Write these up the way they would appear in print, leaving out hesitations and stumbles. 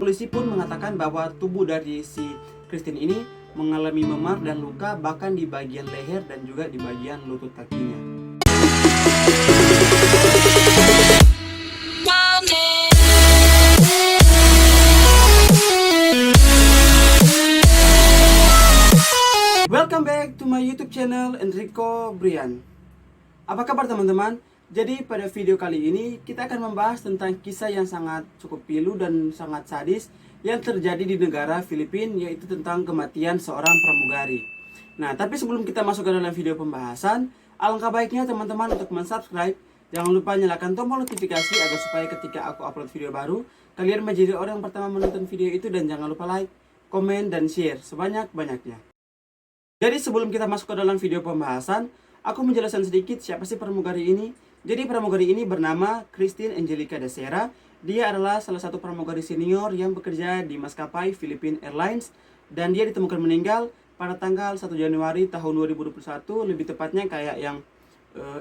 polisi pun mengatakan bahwa tubuh dari si Christine ini mengalami memar dan luka bahkan di bagian leher dan juga di bagian lutut kakinya. Welcome back to my YouTube channel Enrico Brian. Apa kabar teman-teman? Jadi pada video kali ini kita akan membahas tentang kisah yang sangat cukup pilu dan sangat sadis yang terjadi di negara Filipina, yaitu tentang kematian seorang pramugari. Nah, tapi sebelum kita masuk ke dalam video pembahasan, alangkah baiknya teman-teman untuk mensubscribe. Jangan lupa nyalakan tombol notifikasi agar supaya ketika aku upload video baru, kalian menjadi orang yang pertama menonton video itu, dan jangan lupa like, komen, dan share sebanyak-banyaknya. Jadi sebelum kita masuk ke dalam video pembahasan, aku menjelaskan sedikit siapa sih pramugari ini. Jadi pramugari ini bernama Christine Angelica Da Sera. Dia adalah salah satu pramugari senior yang bekerja di maskapai Philippine Airlines, dan dia ditemukan meninggal pada tanggal 1 Januari tahun 2021, lebih tepatnya kayak yang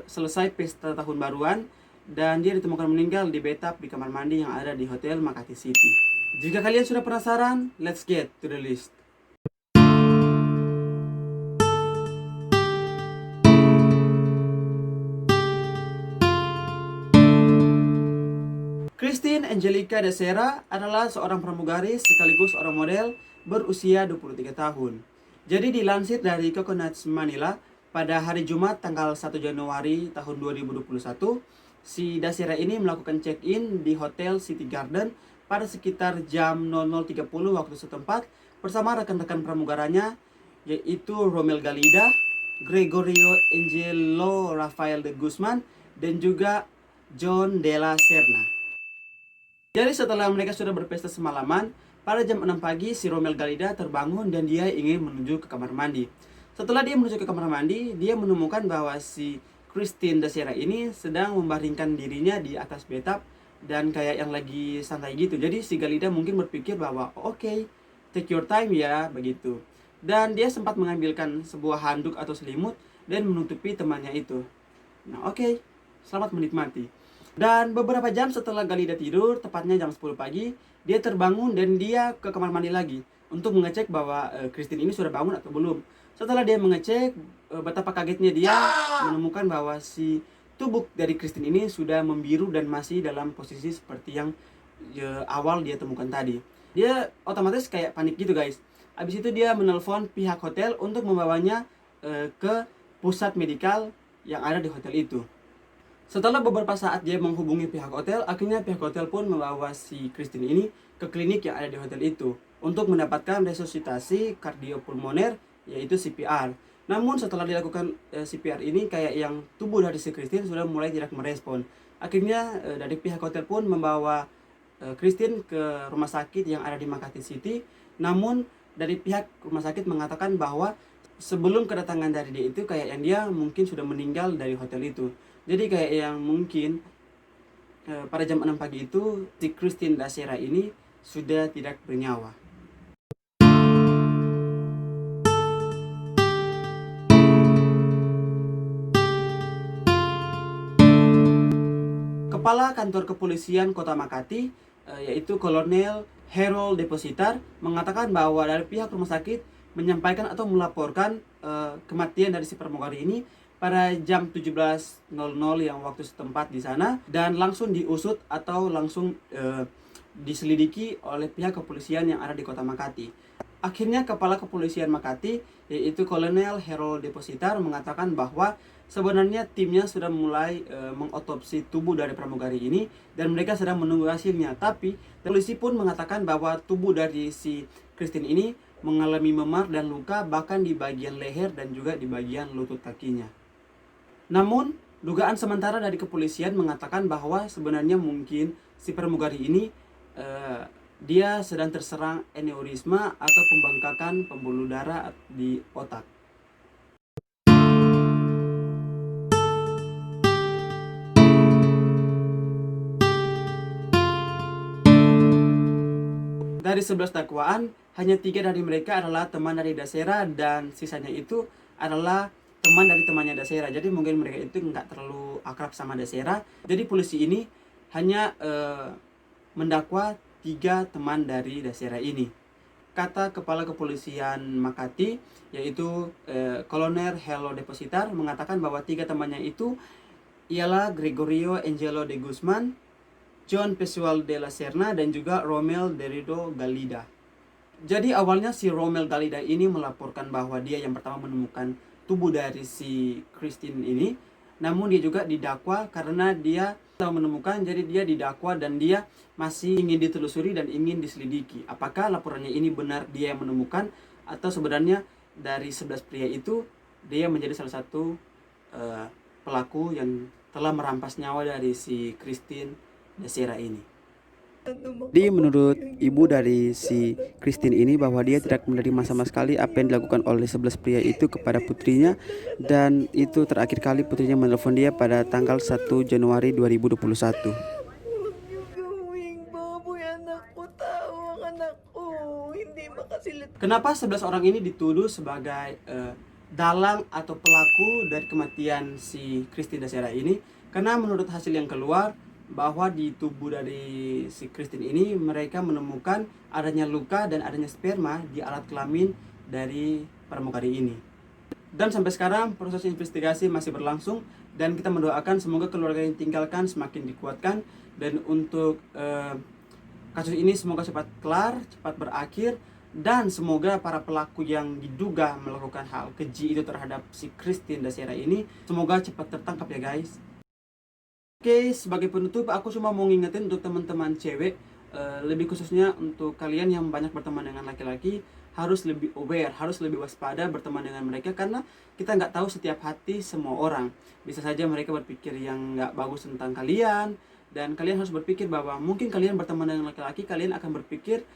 selesai pesta tahun baruan, dan dia ditemukan meninggal di bathtub di kamar mandi yang ada di Hotel Makati City. Jika kalian sudah penasaran, let's get to the list. Christine Angelica Da Sera adalah seorang pramugari sekaligus orang model berusia 23 tahun. Jadi dilansir dari Coconuts Manila, pada hari Jumat tanggal 1 Januari tahun 2021, si Da Sera ini melakukan check-in di Hotel City Garden pada sekitar jam 00.30 waktu setempat bersama rekan-rekan pramugaranya, yaitu Romel Galida, Gregorio Angelo Rafael de Guzman, dan juga John Della Serna. Jadi setelah mereka sudah berpesta semalaman, pada jam 6 pagi si Romel Galida terbangun dan dia ingin menuju ke kamar mandi. Setelah dia menuju ke kamar mandi, dia menemukan bahwa si Christine Da Sera ini sedang membaringkan dirinya di atas bathtub dan kayak yang lagi santai gitu. Jadi si Galida mungkin berpikir bahwa oke, take your time ya, begitu. Dan dia sempat mengambilkan sebuah handuk atau selimut dan menutupi temannya itu. Nah oke, selamat menikmati. Dan beberapa jam setelah Galida tidur, tepatnya jam 10 pagi, dia terbangun dan dia ke kamar mandi lagi untuk mengecek bahwa Christine ini sudah bangun atau belum. Setelah dia mengecek, betapa kagetnya dia menemukan bahwa si tubuh dari Christine ini sudah membiru dan masih dalam posisi seperti yang awal dia temukan tadi. Dia otomatis kayak panik gitu guys. Habis itu dia menelpon pihak hotel untuk membawanya ke pusat medikal yang ada di hotel itu. Setelah beberapa saat dia menghubungi pihak hotel, akhirnya pihak hotel pun membawa si Christine ini ke klinik yang ada di hotel itu untuk mendapatkan resusitasi kardiopulmoner, yaitu CPR. Namun setelah dilakukan CPR ini, kayak yang tubuh dari si Christine sudah mulai tidak merespon. Akhirnya dari pihak hotel pun membawa Christine ke rumah sakit yang ada di Makati City. Namun dari pihak rumah sakit mengatakan bahwa sebelum kedatangan dari dia itu, kayak yang dia mungkin sudah meninggal dari hotel itu. Jadi kayak yang mungkin pada jam 6 pagi itu si Christine Da Sera ini sudah tidak bernyawa. Kepala Kantor Kepolisian Kota Makati, yaitu Kolonel Harold Depositar, mengatakan bahwa dari pihak rumah sakit menyampaikan atau melaporkan kematian dari si pramugari ini pada jam 17.00 yang waktu setempat di sana, dan langsung diusut atau langsung diselidiki oleh pihak kepolisian yang ada di Kota Makati. Akhirnya Kepala Kepolisian Makati, yaitu Kolonel Harold Depositar, mengatakan bahwa sebenarnya timnya sudah mulai mengotopsi tubuh dari pramugari ini dan mereka sedang menunggu hasilnya. Tapi polisi pun mengatakan bahwa tubuh dari si Christine ini mengalami memar dan luka bahkan di bagian leher dan juga di bagian lutut kakinya. Namun, dugaan sementara dari kepolisian mengatakan bahwa sebenarnya mungkin si pramugari ini dia sedang terserang aneurisma atau pembengkakan pembuluh darah di otak. Dari 11 dakwaan, hanya 3 dari mereka adalah teman dari Da Sera dan sisanya itu adalah teman dari temannya Da Sera. Jadi mungkin mereka itu nggak terlalu akrab sama Da Sera. Jadi polisi ini hanya mendakwa 3 teman dari Dasera ini. Kata Kepala Kepolisian Makati, yaitu Kolonel Hello Depositar, mengatakan bahwa 3 temannya itu ialah Gregorio Angelo de Guzman, John Pesual de la Serna, dan juga Romel Derido Galida. Jadi awalnya si Romel Galida ini melaporkan bahwa dia yang pertama menemukan tubuh dari si Christine ini. Namun dia juga didakwa karena dia telah menemukan, jadi dia didakwa dan dia masih ingin ditelusuri dan ingin diselidiki. Apakah laporannya ini benar dia yang menemukan, atau sebenarnya dari 11 pria itu dia menjadi salah satu pelaku yang telah merampas nyawa dari si Christine Dasera ini. Jadi menurut ibu dari si Christine ini bahwa dia tidak menerima sama sekali apa yang dilakukan oleh 11 pria itu kepada putrinya, dan itu terakhir kali putrinya menelpon dia pada tanggal 1 Januari 2021. Kenapa 11 orang ini dituduh sebagai dalang atau pelaku dari kematian si Christine Dasera ini? Karena menurut hasil yang keluar, bahwa di tubuh dari si Christine ini mereka menemukan adanya luka dan adanya sperma di alat kelamin dari pramugari ini. Dan sampai sekarang proses investigasi masih berlangsung, dan kita mendoakan semoga keluarga yang tinggalkan semakin dikuatkan, dan untuk kasus ini semoga cepat kelar, cepat berakhir, dan semoga para pelaku yang diduga melakukan hal keji itu terhadap si Christine Dasera ini semoga cepat tertangkap ya guys. Oke, sebagai penutup aku cuma mau ngingetin untuk teman-teman cewek, lebih khususnya untuk kalian yang banyak berteman dengan laki-laki, harus lebih aware, harus lebih waspada berteman dengan mereka, karena kita nggak tahu setiap hati semua orang. Bisa saja mereka berpikir yang nggak bagus tentang kalian, dan kalian harus berpikir bahwa mungkin kalian berteman dengan laki-laki, kalian akan berpikir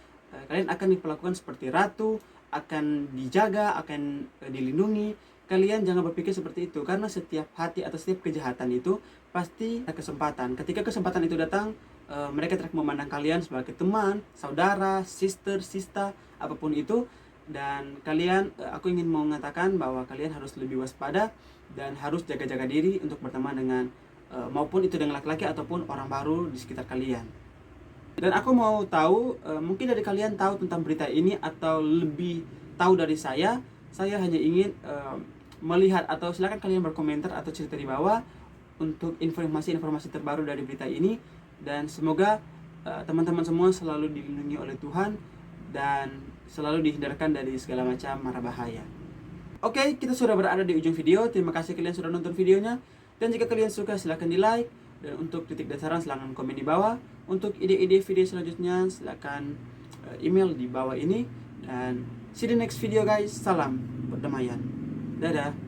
kalian akan diperlakukan seperti ratu, akan dijaga, akan dilindungi. Kalian jangan berpikir seperti itu, karena setiap hati atau setiap kejahatan itu pasti ada kesempatan. Ketika kesempatan itu datang, mereka tidak memandang kalian sebagai teman, saudara, sister, sista, apapun itu. Dan kalian, aku ingin mengatakan bahwa kalian harus lebih waspada dan harus jaga-jaga diri untuk berteman dengan maupun itu dengan laki-laki ataupun orang baru di sekitar kalian. Dan aku mau tahu, mungkin dari kalian tahu tentang berita ini atau lebih tahu dari saya hanya ingin melihat, atau silakan kalian berkomentar atau cerita di bawah untuk informasi-informasi terbaru dari berita ini. Dan semoga teman-teman semua selalu dilindungi oleh Tuhan dan selalu dihindarkan dari segala macam mara bahaya. Oke, kita sudah berada di ujung video. Terima kasih kalian sudah nonton videonya, dan jika kalian suka silahkan di like, dan untuk kritik dan saran silahkan komen di bawah. Untuk ide-ide video selanjutnya silahkan email di bawah ini. Dan see you the next video guys. Salam perdamaian. Dadah.